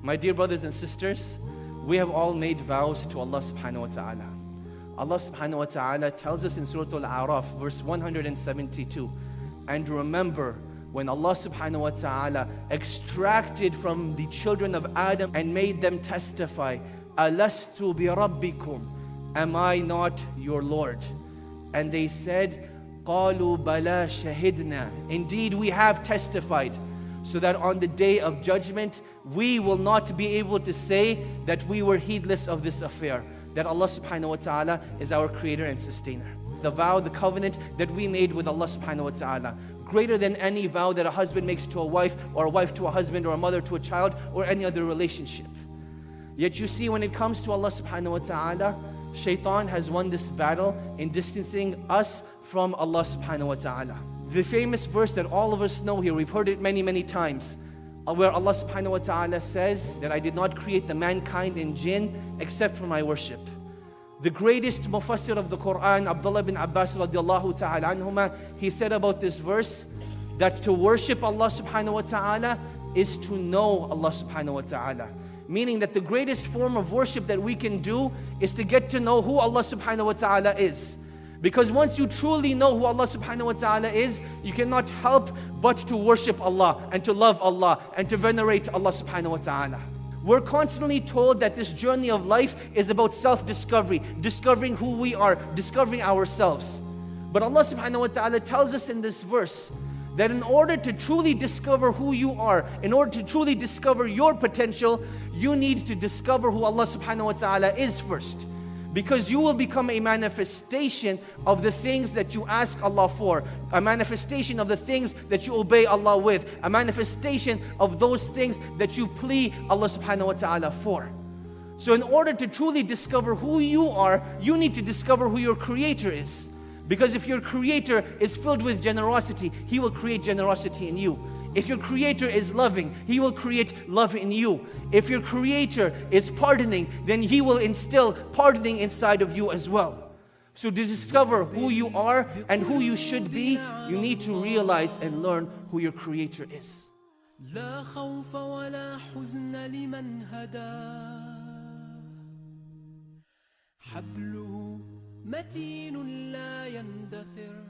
My dear brothers and sisters, we have all made vows to Allah subhanahu wa ta'ala. Allah subhanahu wa ta'ala tells us in Surah Al-A'raf, verse 172, and remember when Allah subhanahu wa ta'ala extracted from the children of Adam and made them testify, Alastu bi rabbikum, am I not your Lord? And they said, Qalu bala shahidna, indeed we have testified, so that on the day of judgment we will not be able to say that we were heedless of this affair, that Allah subhanahu wa ta'ala is our creator and sustainer. The vow, the covenant that we made with Allah subhanahu wa ta'ala, greater than any vow that a husband makes to a wife, or a wife to a husband, or a mother to a child, or any other relationship. Yet you see, when it comes to Allah subhanahu wa ta'ala, Shaitan has won this battle in distancing us from Allah subhanahu wa ta'ala. The famous verse that all of us know here, we've heard it many, many times, where Allah subhanahu wa ta'ala says that I did not create the mankind and jinn except for my worship. The greatest mufassir of the Quran, Abdullah bin Abbas radiallahu ta'ala anhuma, he said about this verse that to worship Allah subhanahu wa ta'ala is to know Allah subhanahu wa ta'ala. Meaning that the greatest form of worship that we can do is to get to know who Allah subhanahu wa ta'ala is. Because once you truly know who Allah subhanahu wa ta'ala is, you cannot help but to worship Allah and to love Allah and to venerate Allah subhanahu wa ta'ala. We're constantly told that this journey of life is about self-discovery, discovering who we are, discovering ourselves. But Allah subhanahu wa ta'ala tells us in this verse that in order to truly discover who you are, in order to truly discover your potential, you need to discover who Allah subhanahu wa ta'ala is first. Because you will become a manifestation of the things that you ask Allah for, a manifestation of the things that you obey Allah with, a manifestation of those things that you plea Allah subhanahu wa ta'ala for. So in order to truly discover who you are, you need to discover who your Creator is. Because if your Creator is filled with generosity, He will create generosity in you. If your Creator is loving, He will create love in you. If your Creator is pardoning, then He will instill pardoning inside of you as well. So to discover who you are and who you should be, you need to realize and learn who your Creator is. لا خوف ولا حزن لمن هداه حبله متين لا يندثر